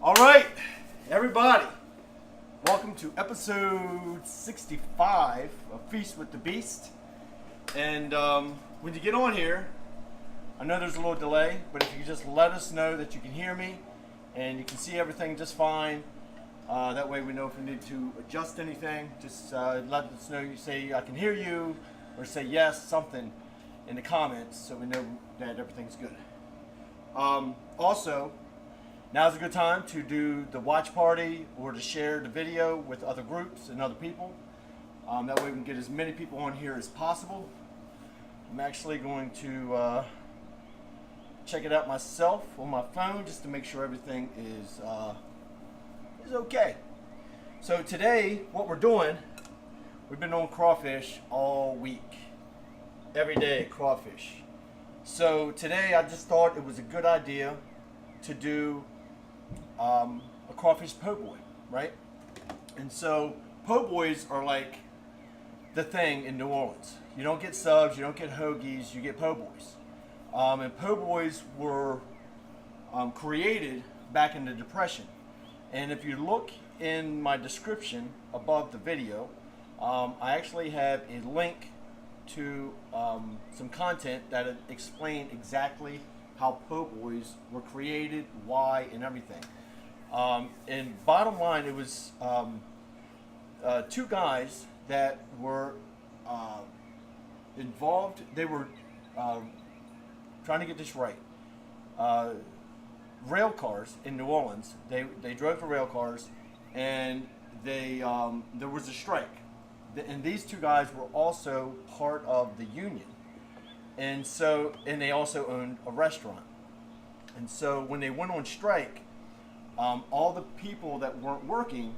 All right, everybody, welcome to episode 65 of Feast with the Beast. And when you get on here, I know there's a little delay, but if you just let us know that you can hear me and you can see everything just fine, that way we know if we need to adjust anything. Just let us know. You say I can hear you, or say yes, something in the comments, so we know that everything's good. Also, now's a good time to do the watch party or to share the video with other groups and other people. That way we can get as many people on here as possible. I'm actually going to check it out myself on my phone just to make sure everything is okay. So today, what we're doing, we've been on crawfish all week. Every day, crawfish. So today I just thought it was a good idea to do a crawfish po' boy, right? And so po' boys are like the thing in New Orleans. You don't get subs, you don't get hoagies, you get po' boys. And po' boys were created back in the Depression. And if you look in my description above the video, I actually have a link to some content that explain exactly how po' boys were created, why, and everything. And bottom line, it was two guys that were involved. They were trying to get this right. Rail cars in New Orleans. They drove the rail cars, and there was a strike. And these two guys were also part of the union, and they also owned a restaurant. And so when they went on strike, all the people that weren't working,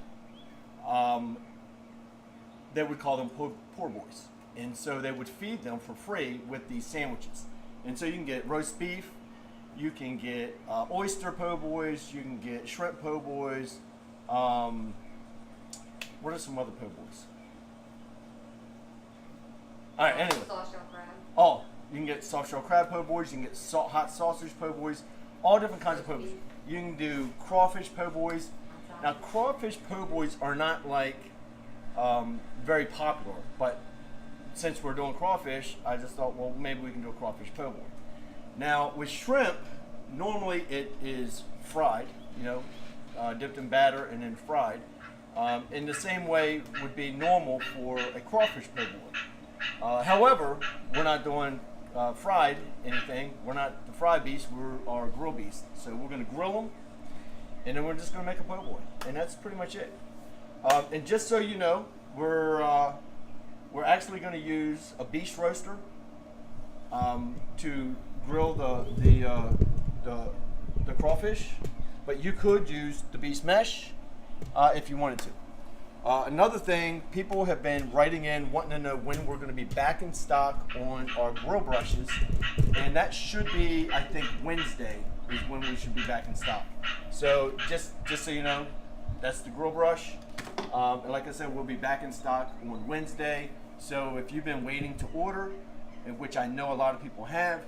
they would call them poor boys, and so they would feed them for free with these sandwiches. And so you can get roast beef, you can get oyster po' boys, you can get shrimp po' boys. What are some other po' boys? All right, anyway. Soft shell crab. Oh, you can get soft shell crab po' boys. You can get hot sausage po' boys. All different kinds of po' boys. You can do crawfish po' boys. Now, crawfish po' boys are not like very popular, but since we're doing crawfish, I just thought, well, maybe we can do a crawfish po' boy. Now, with shrimp, normally it is fried, dipped in batter and then fried. In the same way would be normal for a crawfish po' boy. However, we're not doing fried anything. We're not the fried beast. We're our grill beast. So we're going to grill them, and then we're just going to make a po' boy, and that's pretty much it. And just so you know, we're actually going to use a beast roaster to grill the crawfish, but you could use the beast mesh if you wanted to. Another thing, people have been writing in wanting to know when we're going to be back in stock on our grill brushes, and that should be, I think, Wednesday is when we should be back in stock. So just so you know, that's the grill brush. And like I said, we'll be back in stock on Wednesday. So if you've been waiting to order, and which I know a lot of people have,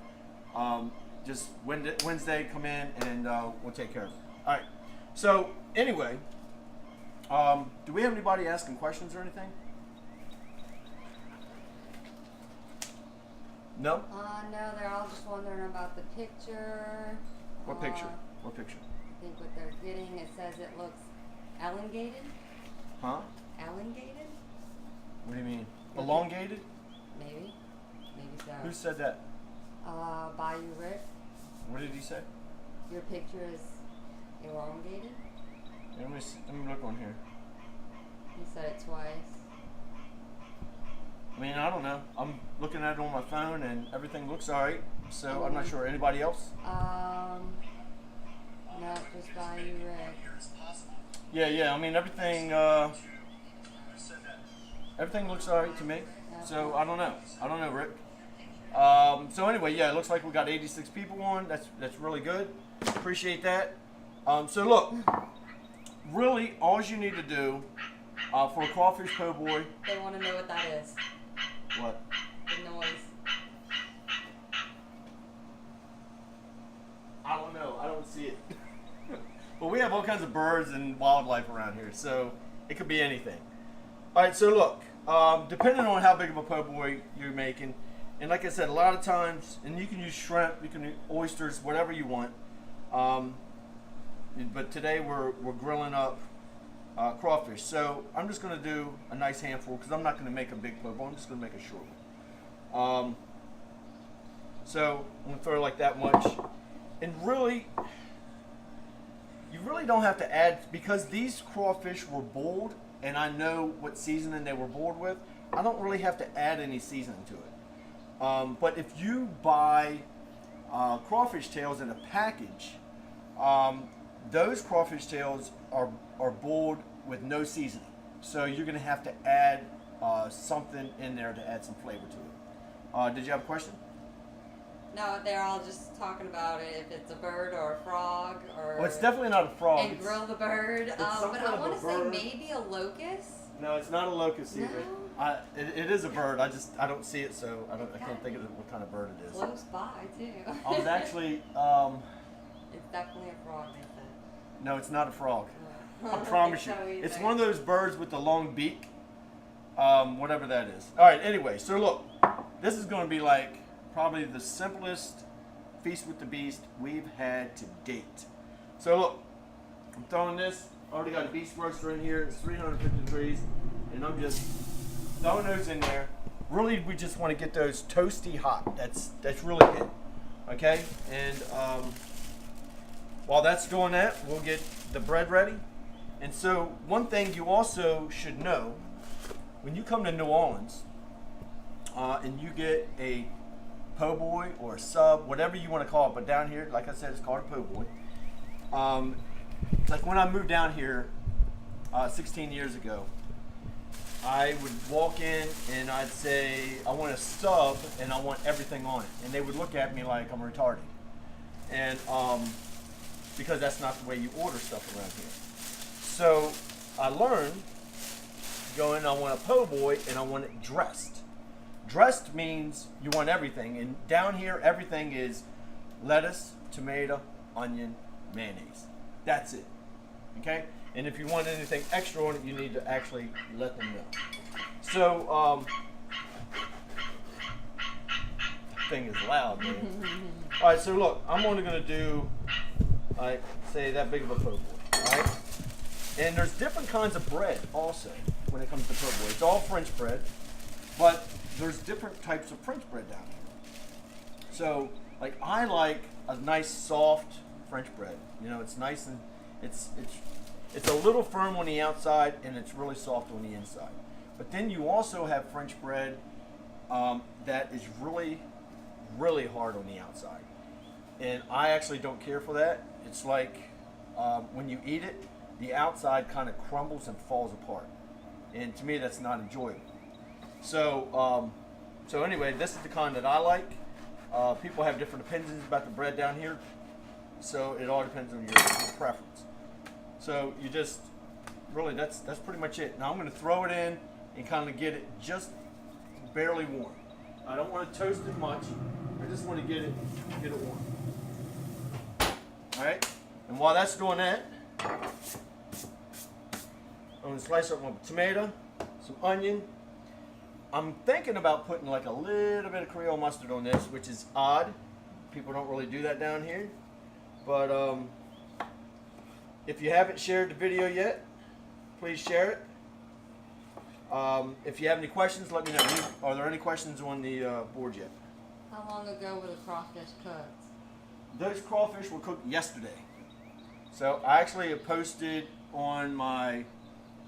just Wednesday come in and we'll take care of it. All right. So anyway. Do we have anybody asking questions or anything? No? No, they're all just wondering about the picture. What picture? What picture? I think what they're getting, it says it looks elongated. Huh? Elongated? What do you mean? Elongated? Maybe so. Who said that? Bayou Rick. What did he say? Your picture is elongated. Let me look on here. He said it twice. I mean, I don't know. I'm looking at it on my phone and everything looks alright. So I'm not sure. Anybody else? No, just Bayou Rick. Yeah. I mean, everything looks alright to me. So I don't know, Rick. So anyway, yeah, it looks like we got 86 people on. That's really good. Appreciate that. So look. Really, all you need to do for a crawfish po' boy. They want to know what that is. What? The noise. I don't know. I don't see it. Well, we have all kinds of birds and wildlife around here, so it could be anything. All right, so look, depending on how big of a po' boy you're making, and like I said, a lot of times, and you can use shrimp, you can use oysters, whatever you want. But today we're grilling up crawfish. So I'm just going to do a nice handful because I'm not going to make a big po' boy. I'm just going to make a short one. So I'm going to throw like that much. And really, you really don't have to add, because these crawfish were boiled and I know what seasoning they were boiled with, I don't really have to add any seasoning to it. But if you buy crawfish tails in a package, those crawfish tails are boiled with no seasoning. So you're going to have to add something in there to add some flavor to it. Did you have a question? No, they're all just talking about it, if it's a bird or a frog or. Well, it's definitely not a frog. And grill the bird. But I want to say maybe a locust. No, it's not a locust either. No? It is a bird. I don't see it, so I can't think of what kind of bird it is. Close by too. I was actually. It's definitely a frog, they said. No, it's not a frog. I I don't promise you. think so either. It's one of those birds with the long beak. Whatever that is. All right. Anyway, so look, this is going to be like probably the simplest feast with the beast we've had to date. So look, I'm throwing this. Already got a beast roaster in here. It's 350 degrees, and I'm just throwing those in there. Really, we just want to get those toasty hot. That's really good. Okay, and while that's doing that, we'll get the bread ready. And so one thing you also should know, when you come to New Orleans and you get a po' boy or a sub, whatever you want to call it, but down here, like I said, it's called a po' boy. Like when I moved down here 16 years ago, I would walk in and I'd say, I want a sub and I want everything on it. And they would look at me like I'm retarded. And because that's not the way you order stuff around here. So I learned going, I want a po' boy and I want it dressed. Dressed means you want everything. And down here, everything is lettuce, tomato, onion, mayonnaise. That's it. Okay? And if you want anything extra on it, you need to actually let them know. So, thing is loud, man. All right, so look, I'm only going to do, like, say that big of a po' boy. All right? And there's different kinds of bread also when it comes to po' boy. It's all French bread, but there's different types of French bread down here. So, like, I like a nice soft French bread. You know, it's nice and it's a little firm on the outside and it's really soft on the inside. But then you also have French bread that is really, really hard on the outside. And I actually don't care for that. It's like when you eat it, the outside kind of crumbles and falls apart. And to me, that's not enjoyable. So, so anyway, this is the kind that I like. People have different opinions about the bread down here. So it all depends on your preference. So you just, really, that's pretty much it. Now I'm going to throw it in and kind of get it just barely warm. I don't want to toast it much. I just want to get it warm. All right. And while that's doing that, I'm going to slice up my tomato, some onion. I'm thinking about putting like a little bit of Creole mustard on this, which is odd. People don't really do that down here. But if you haven't shared the video yet, please share it. If you have any questions, let me know. Are there any questions on the board yet? How long ago were the crawfish cooked? Those crawfish were cooked yesterday. So I actually have posted on my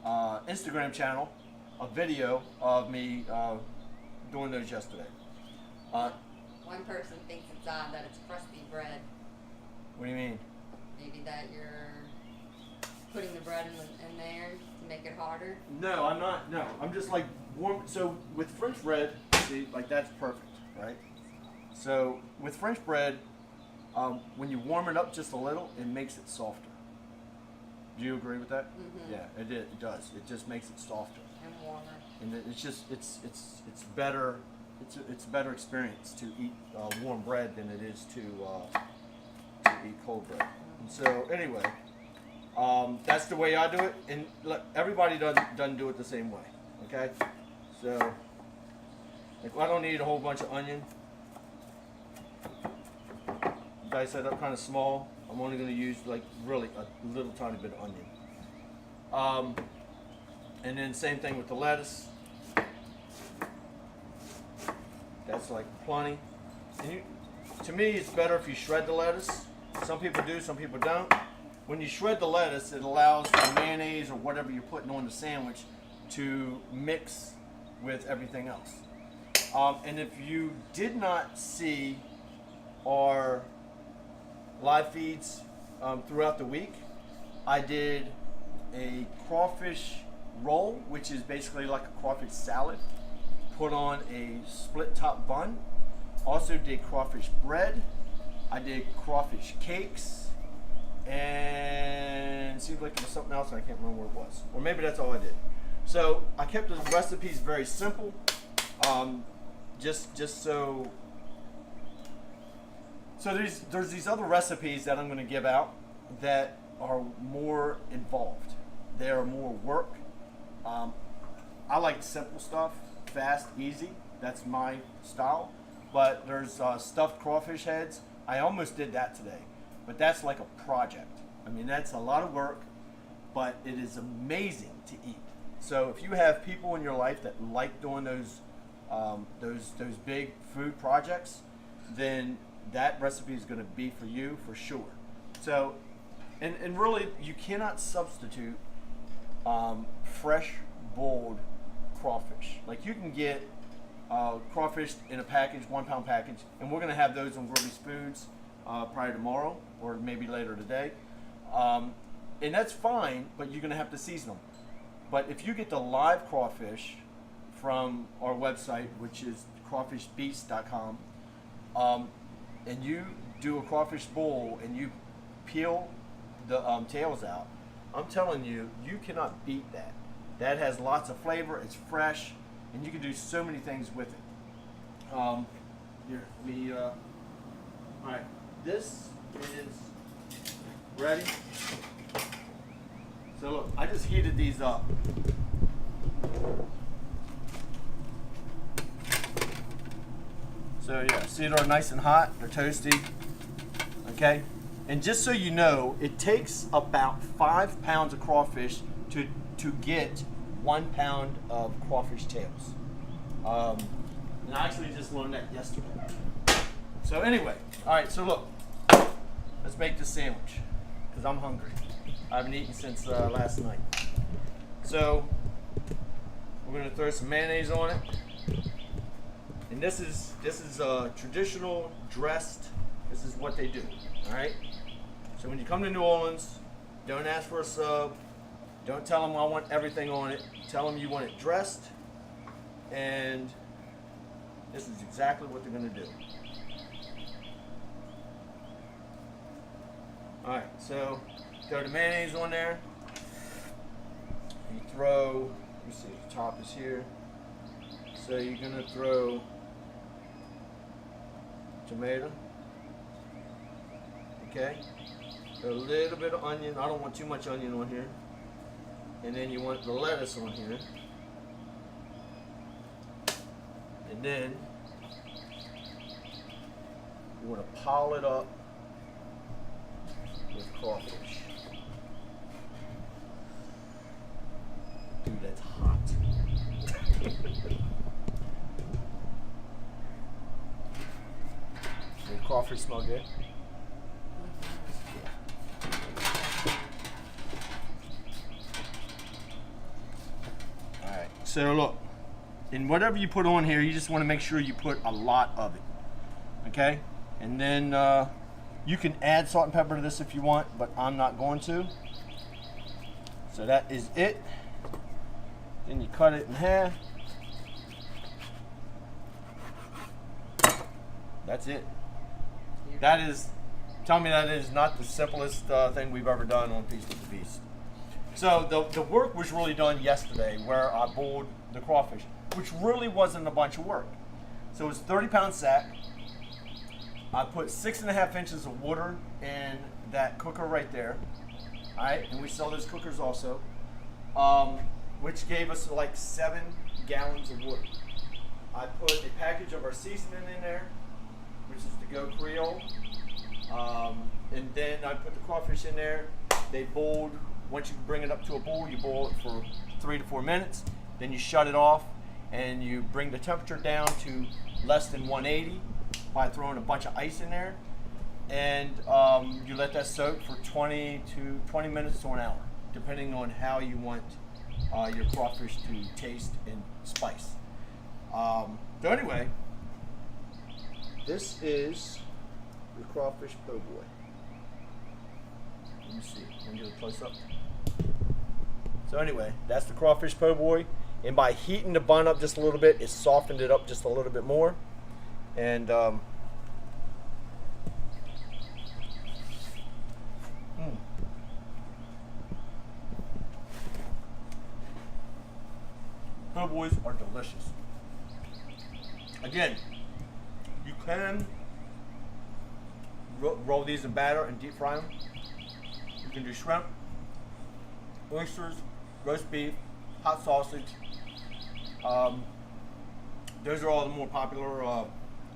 Instagram channel a video of me doing those yesterday. One person thinks it's odd that it's crusty bread. What do you mean? Maybe that you're putting the bread in there to make it harder? No, I'm not. No, I'm just like warm. So with French bread, see, like that's perfect, right? So with French bread, when you warm it up just a little, it makes it softer. Do you agree with that? Mm-hmm. Yeah, it does. It just makes it softer. And warmer. And it's just it's better. It's a better experience to eat warm bread than it is to eat cold bread. And so anyway, That's the way I do it, and look, everybody doesn't do it the same way. Okay, so like, I don't need a whole bunch of onion. Dice that up kind of small. I'm only going to use like really a little tiny bit of onion. And then same thing with the lettuce. That's like plenty. And to me, it's better if you shred the lettuce. Some people do, some people don't. When you shred the lettuce, it allows the mayonnaise or whatever you're putting on the sandwich to mix with everything else. And if you did not see our live feeds throughout the week, I did a crawfish roll, which is basically like a crawfish salad, put on a split top bun. Also did crawfish bread. I did crawfish cakes, and it seems like it was something else, and I can't remember what it was. Or maybe that's all I did. So I kept the recipes very simple, just so there's these other recipes that I'm going to give out that are more involved. They are more work. I like simple stuff, fast, easy. That's my style. But there's stuffed crawfish heads. I almost did that today, but that's like a project. I mean, that's a lot of work, but it is amazing to eat. So if you have people in your life that like doing those big food projects, then that recipe is going to be for you for sure. So, and really, you cannot substitute fresh boiled crawfish. Like, you can get crawfish in a package, 1 pound package, and we're going to have those on Groby's Foods probably tomorrow or maybe later today. And that's fine, but you're going to have to season them. But if you get the live crawfish from our website, which is crawfishbeast.com, and you do a crawfish bowl and you peel the tails out, I'm telling you, you cannot beat that. That has lots of flavor, it's fresh, and you can do so many things with it. All right, this is ready. So look, I just heated these up. So yeah, see, they're nice and hot, they're toasty, okay? And just so you know, it takes about 5 pounds of crawfish to get 1 pound of crawfish tails. And I actually just learned that yesterday. So anyway, all right, so look, let's make this sandwich, because I'm hungry. I haven't eaten since last night. So we're gonna throw some mayonnaise on it. And this is traditional dressed. This is what they do. All right. So when you come to New Orleans, don't ask for a sub. Don't tell them I want everything on it. Tell them you want it dressed. And this is exactly what they're going to do. All right. So throw the mayonnaise on there. You throw. Let me see. The top is here. So you're going to throw tomato, okay, a little bit of onion. I don't want too much onion on here. And then you want the lettuce on here, and then you want to pile it up with crawfish. Dude, that's hot. Does crawfish smell good? Alright, so look, and whatever you put on here, you just want to make sure you put a lot of it. Okay? And then you can add salt and pepper to this if you want, but I'm not going to. So that is it. Then you cut it in half. That's it. That is, tell me that is not the simplest thing we've ever done on Feast of the Beast. So the work was really done yesterday where I boiled the crawfish, which really wasn't a bunch of work. So it was 30-pound sack. I put 6.5 inches of water in that cooker right there. All right, and we sell those cookers also, which gave us like 7 gallons of water. I put a package of our seasoning in there, which is to go Creole, and then I put the crawfish in there. They boiled. Once you bring it up to a boil, you boil it for 3 to 4 minutes. Then you shut it off, and you bring the temperature down to less than 180 by throwing a bunch of ice in there, and you let that soak for 20 minutes to an hour, depending on how you want your crawfish to taste and spice. So anyway, this is the Crawfish Poboy. Let me see. Let me get a close up. So anyway, that's the Crawfish Poboy, and by heating the bun up just a little bit, it softened it up just a little bit more, and Poboys are delicious. Again, you can roll these in batter and deep fry them. You can do shrimp, oysters, roast beef, hot sausage. Those are all the more popular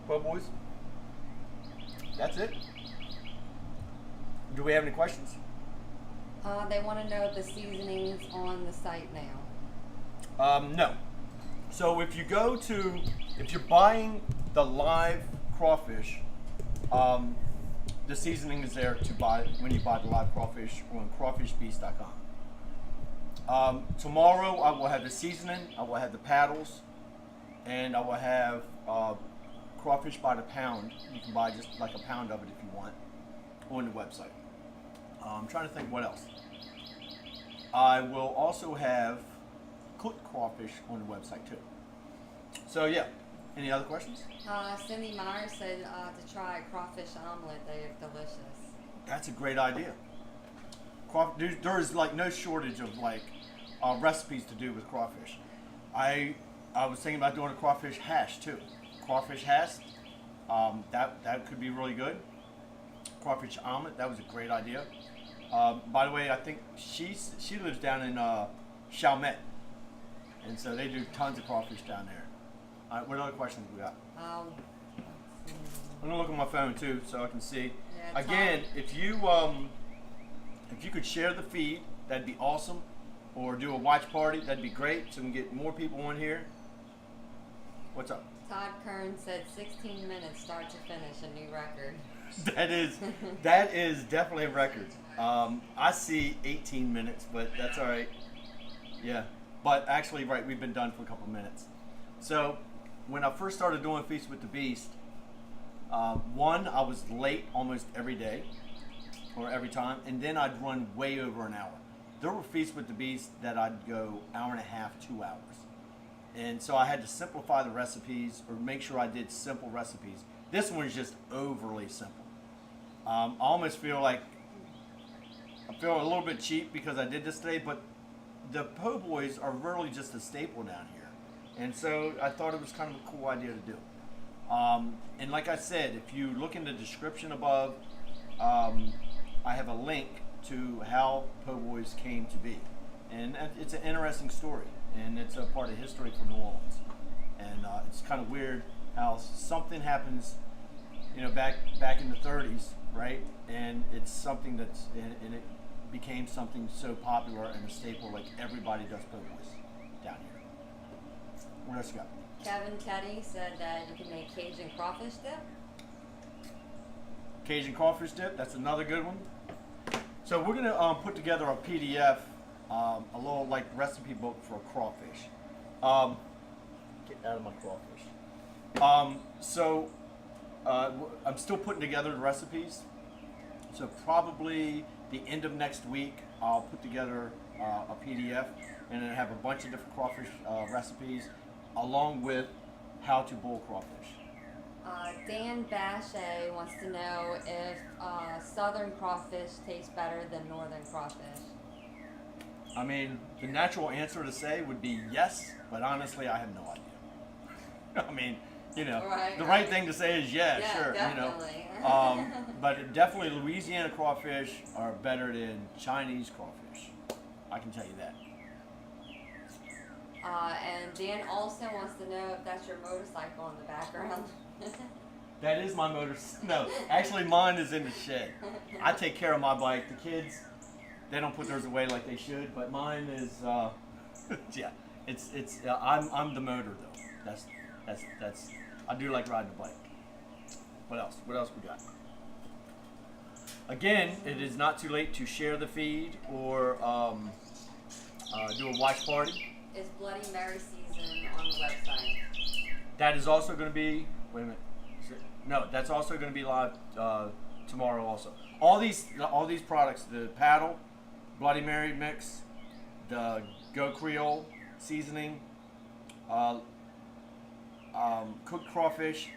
Poboys. That's it. Do we have any questions? They want to know the seasonings on the site now. No. So if you're buying the live crawfish, the seasoning is there to buy when you buy the live crawfish on crawfishbeast.com. Tomorrow I will have the seasoning, I will have the paddles, and I will have crawfish by the pound. You can buy just like a pound of it if you want on the website. I'm trying to think what else. I will also have cooked crawfish on the website too. So yeah, any other questions? Cindy Myers said to try crawfish omelet. They are delicious. That's a great idea. There is like no shortage of like recipes to do with crawfish. I was thinking about doing a crawfish hash too. Crawfish hash, that could be really good. Crawfish omelet, that was a great idea. By the way, I think she lives down in Chalmette, and so they do tons of crawfish down there. All right, what other questions we got? Let's see. I'm gonna look at my phone too, so I can see. Yeah, Again, if you could share the feed, that'd be awesome. Or do a watch party, that'd be great, so we can get more people on here. What's up? Todd Kern said 16 minutes start to finish, a new record. That is definitely a record. I see 18 minutes, but that's all right. Yeah, but actually, right, we've been done for a couple minutes. So when I first started doing Feast with the Beast, one, I was late almost every day or every time, and then I'd run way over an hour. There were Feast with the Beast that I'd go hour and a half, 2 hours. And so I had to simplify the recipes or make sure I did simple recipes. This one is just overly simple. I almost feel like I feel a little bit cheap because I did this today, but the po' boys are really just a staple down here. And so I thought it was kind of a cool idea to do. And like I said, if you look in the description above, I have a link to how po' boys came to be. And it's an interesting story, and it's a part of history for New Orleans. And it's kind of weird how something happens, you know, back in the 30s, right? And it's something and it became something so popular and a staple, like everybody does po' boys down here. What else you got? Kevin Teddy said that you can make Cajun crawfish dip. Cajun crawfish dip, that's another good one. So we're gonna put together a PDF, a little like recipe book for a crawfish. Get out of my crawfish. I'm still putting together the recipes. So probably the end of next week, I'll put together a PDF and then have a bunch of different crawfish recipes, along with how to boil crawfish. Dan Bashay wants to know if southern crawfish tastes better than northern crawfish. I mean, the natural answer to say would be yes, but honestly, I have no idea. I mean, you know, Right, the right. right thing to say is yeah, sure, definitely. you know. But definitely Louisiana crawfish are better than Chinese crawfish. I can tell you that. And Dan also wants to know if that's your motorcycle in the background. That is my motor. No, actually mine is in the shed. I take care of my bike. The kids, they don't put theirs away like they should, but mine is, yeah, it's. I'm the motor though. That's. I do like riding the bike. What else? What else we got? Again, it is not too late to share the feed or do a watch party. It's Bloody Mary season on the website. That is also going to be. Wait a minute. No, that's also going to be live tomorrow. Also, all these products: the paddle, Bloody Mary mix, the Go Creole seasoning, cooked crawfish,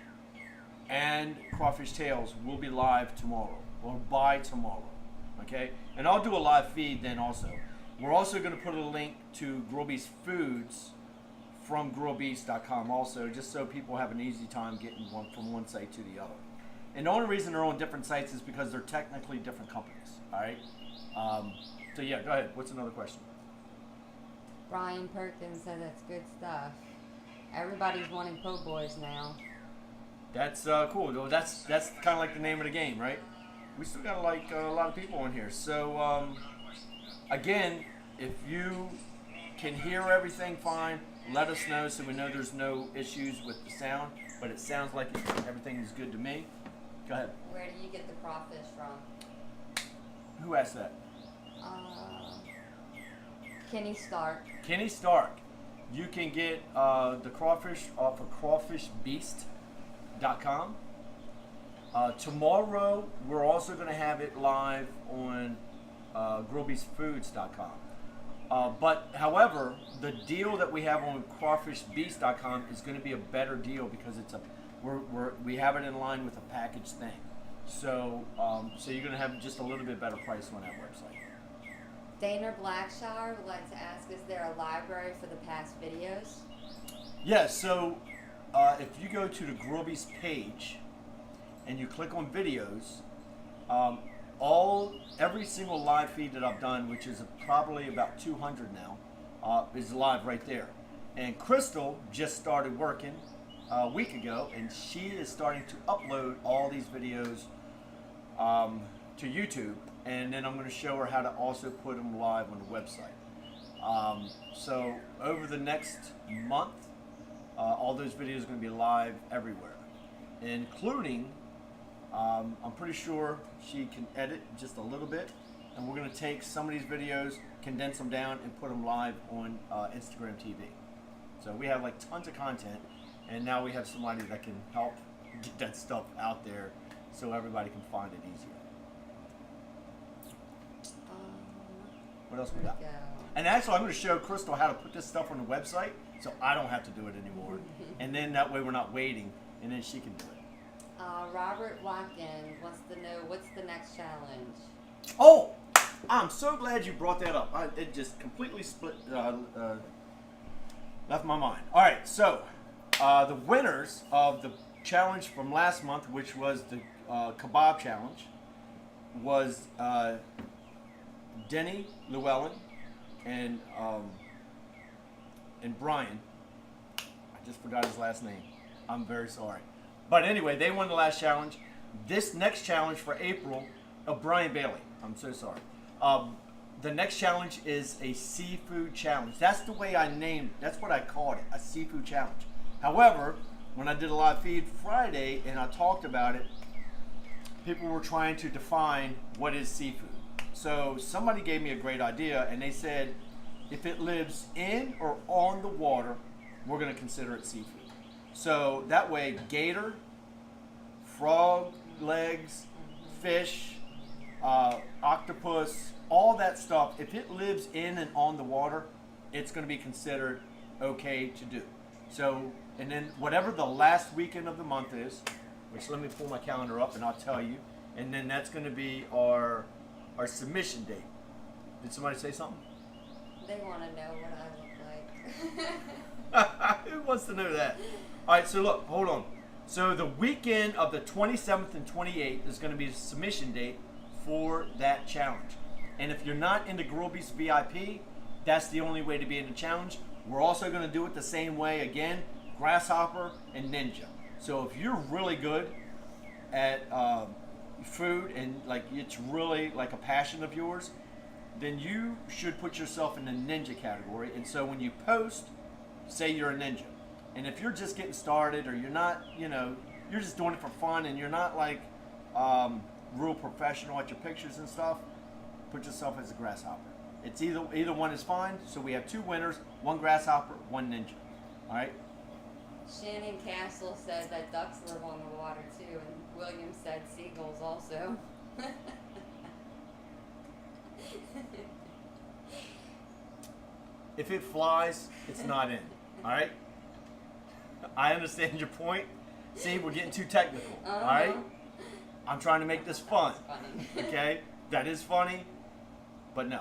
and crawfish tails will be live tomorrow or by tomorrow. Okay, and I'll do a live feed then also. We're also going to put a link to Grillbeast Foods from grillbeast.com also, just so people have an easy time getting one from one site to the other. And the only reason they're on different sites is because they're technically different companies. All right. So yeah, go ahead. What's another question? Brian Perkins said that's good stuff. Everybody's wanting po' boys now. That's cool. Though that's kind of like the name of the game, right? We still got like a lot of people on here. So again, if you can hear everything fine, let us know so we know there's no issues with the sound. But it sounds like everything is good to me. Go ahead. Where do you get the crawfish from? Who asked that? Kenny Stark. Kenny Stark. You can get the crawfish off of crawfishbeast.com. Tomorrow, we're also going to have it live on grillbeastfoods.com. But however, the deal that we have on crawfishbeast.com is going to be a better deal because it's we have it in line with a package thing. So so you're going to have just a little bit better price on that website. Dana Blackshire would like to ask, is there a library for the past videos? Yeah, so if you go to the Grillbeast page and you click on videos, every single live feed that I've done, which is probably about 200 now, is live right there. And Crystal just started working a week ago, and she is starting to upload all these videos to YouTube, and then I'm going to show her how to also put them live on the website. So over the next month, all those videos are going to be live everywhere, including I'm pretty sure she can edit just a little bit, and we're going to take some of these videos, condense them down, and put them live on Instagram TV. So we have like tons of content, and now we have somebody that can help get that stuff out there so everybody can find it easier. What else we got? And actually, I'm going to show Crystal how to put this stuff on the website, so I don't have to do it anymore. And then that way we're not waiting, and then she can do it. Robert Watkins wants to know, what's the next challenge? Oh, I'm so glad you brought that up. It just completely left my mind. All right, so the winners of the challenge from last month, which was the kebab challenge, was Denny Llewellyn and Brian. I just forgot his last name. I'm very sorry. But anyway, they won the last challenge. This next challenge for April, Brian Bailey. I'm so sorry. The next challenge is a seafood challenge. That's the way I named it. That's what I called it, a seafood challenge. However, when I did a live feed Friday and I talked about it, people were trying to define what is seafood. So somebody gave me a great idea, and they said, if it lives in or on the water, we're going to consider it seafood. So that way, gator, frog legs, fish, octopus, all that stuff, if it lives in and on the water, it's going to be considered okay to do. So, and then whatever the last weekend of the month is, which let me pull my calendar up and I'll tell you, and then that's going to be our submission date. Did somebody say something? They want to know what I look like. Who wants to know that? All right, so look, hold on. So the weekend of the 27th and 28th is going to be the submission date for that challenge. And if you're not in the Grill Beast VIP, that's the only way to be in the challenge. We're also going to do it the same way again, Grasshopper and Ninja. So if you're really good at food and like it's really like a passion of yours, then you should put yourself in the Ninja category. And so when you post, say you're a Ninja. And if you're just getting started or you're not, you know, you're just doing it for fun and you're not like real professional at your pictures and stuff, put yourself as a Grasshopper. It's either one is fine. So we have 2 winners, 1 Grasshopper, 1 Ninja. All right. Shannon Castle said that ducks live on the water too, and William said seagulls also. If it flies, it's not in. All right. I understand your point. See, we're getting too technical. All right. I'm trying to make this fun. Funny. Okay, that is funny, but no.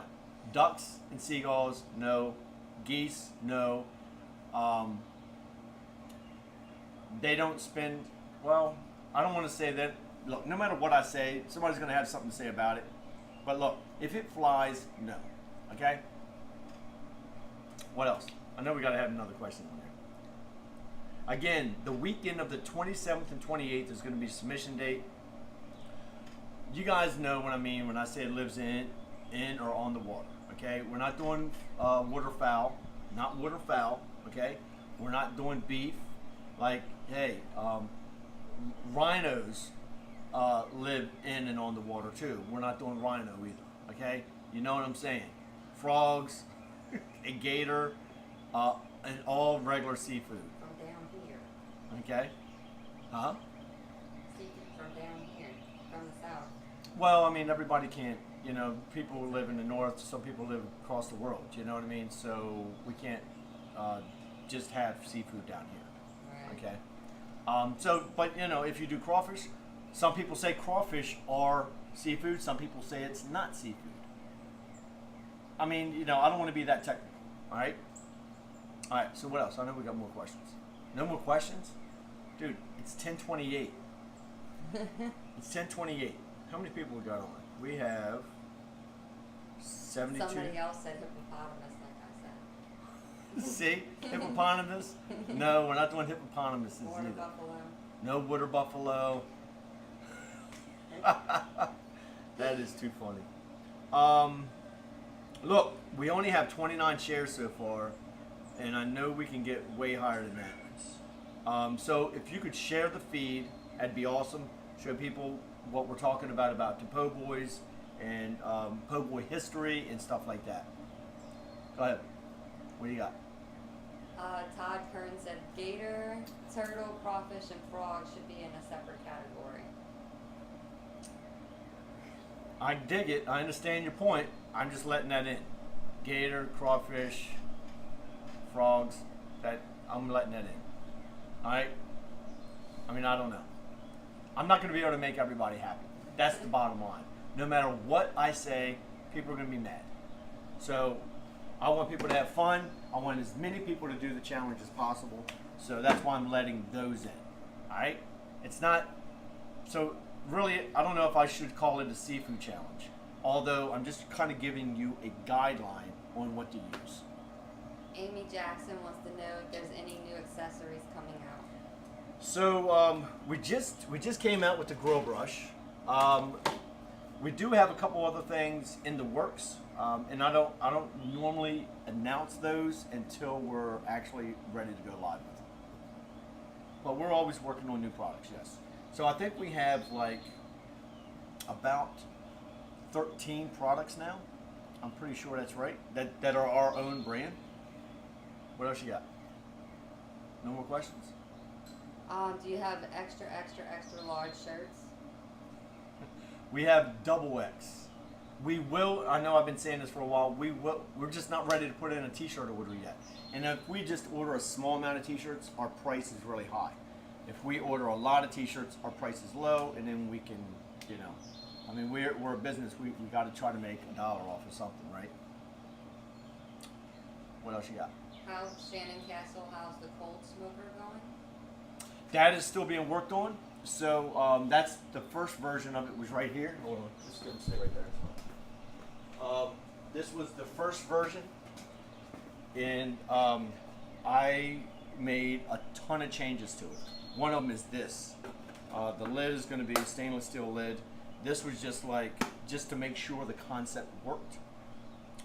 Ducks and seagulls, no. Geese, no. They don't spend, well, I don't want to say that. Look, no matter what I say, somebody's going to have something to say about it. But look, if it flies, no. Okay? What else? I know we got to have another question on there. Again, the weekend of the 27th and 28th is going to be submission date. You guys know what I mean when I say it lives in or on the water. Okay? We're not doing waterfowl. Not waterfowl. Okay? We're not doing beef. Like, hey, rhinos live in and on the water too. We're not doing rhino either, okay? You know what I'm saying? Frogs, a gator, and all regular seafood. From down here. Okay? Huh? Seafood from down here, from the south. Well, I mean, everybody can't, you know, people who live in the north, some people live across the world, you know what I mean? So we can't just have seafood down here. Okay. But you know, if you do crawfish, some people say crawfish are seafood. Some people say it's not seafood. I mean, you know, I don't want to be that technical. All right. All right. So what else? I know we got more questions. No more questions, dude. It's 10:28. It's 10:28. How many people we got on? We have 72. Somebody else said hippopotamus, like I said. See? Hippopotamus? No, we're not doing hippopotamuses Water either. buffalo. No water buffalo. That is too funny. Look, we only have 29 shares so far, and I know we can get way higher than that. So if you could share the feed, that'd be awesome. Show people what we're talking about the po' boys and po' boy history and stuff like that. Go ahead. What do you got? Todd Kern said gator, turtle, crawfish, and frog should be in a separate category. I dig it. I understand your point. I'm just letting that in. Gator, crawfish, frogs. I'm letting that in. All right. I mean, I don't know. I'm not going to be able to make everybody happy. That's the bottom line. No matter what I say, people are going to be mad. So I want people to have fun. I want as many people to do the challenge as possible. So that's why I'm letting those in. All right? It's not, so really, I don't know if I should call it a seafood challenge. Although I'm just kind of giving you a guideline on what to use. Amy Jackson wants to know if there's any new accessories coming out. So we just came out with the grill brush. We do have a couple other things in the works, and I don't normally announce those until we're actually ready to go live with them. But we're always working on new products, yes. So I think we have like about 13 products now. I'm pretty sure that's right. That are our own brand. What else you got? No more questions? Do you have extra large shirts? We have double X. We will, I know I've been saying this for a while, we're just not ready to put in a t-shirt order yet. And if we just order a small amount of t-shirts, our price is really high. If we order a lot of t-shirts, our price is low, and then we can, you know, I mean, we're a business, we got to try to make $1 off of something, right? What else you got? How's Shannon Castle, how's the cold smoker going? that is still being worked on. So that's the first version of it was right here. Hold on, just gonna stay right there. This was the first version, and I made a ton of changes to it. One of them is this. The lid is going to be a stainless steel lid. This was just to make sure the concept worked,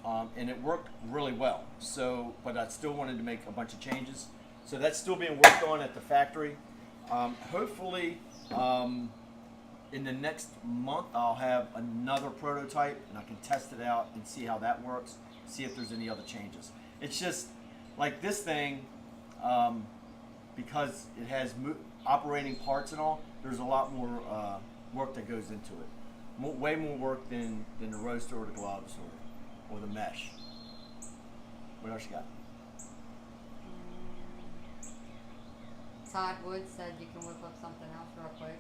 and it worked really well. So, but I still wanted to make a bunch of changes. So that's still being worked on at the factory. Hopefully, in the next month, I'll have another prototype, and I can test it out and see how that works. See if there's any other changes. It's just like this thing, because it has operating parts and all. There's a lot more work that goes into it. Way more work than the roaster or the gloves or the mesh. What else you got? Todd Wood said you can whip up something else real quick.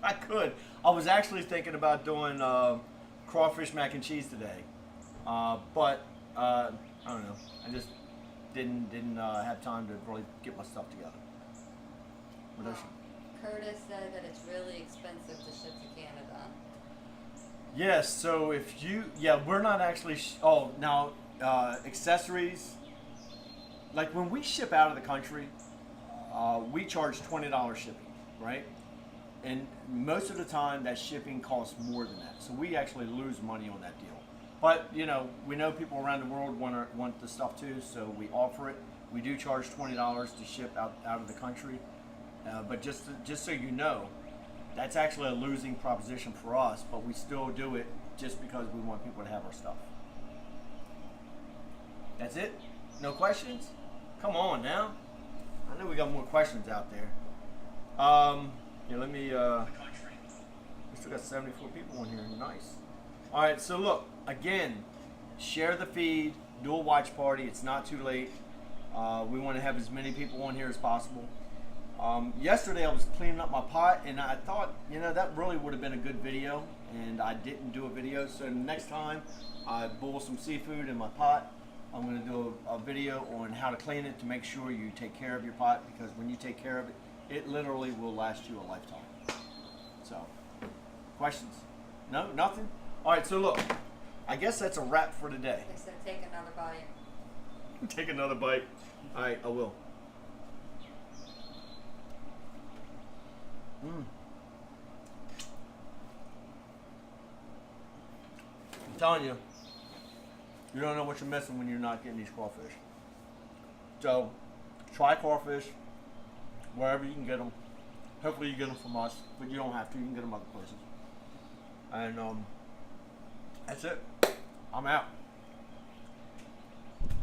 I could. I was actually thinking about doing crawfish mac and cheese today, but I don't know. I just didn't have time to really get my stuff together. What else? Curtis said that it's really expensive to ship to Canada. Yes. So if we're not actually. Now accessories. Like when we ship out of the country, we charge $20 shipping, right? And most of the time, that shipping costs more than that. So we actually lose money on that deal. But we know people around the world want the stuff too, so we offer it. We do charge $20 to ship out of the country. But just so you know, that's actually a losing proposition for us. But we still do it just because we want people to have our stuff. That's it. No questions? Come on now. I know we got more questions out there. Let me. We still got 74 people on here. Nice. All right. So look again. Share the feed. Do a watch party. It's not too late. We want to have as many people on here as possible. Yesterday I was cleaning up my pot, and I thought, that really would have been a good video, and I didn't do a video. So next time I boil some seafood in my pot, I'm going to do a video on how to clean it to make sure you take care of your pot, because when you take care of it, it literally will last you a lifetime. So, questions? No? Nothing? All right, so look, I guess that's a wrap for today. They said take another bite. Take another bite. All right, I will. I'm telling you, you don't know what you're missing when you're not getting these crawfish. So, try crawfish wherever you can get them. Hopefully you get them from us, but you don't have to. You can get them other places. And that's it. I'm out.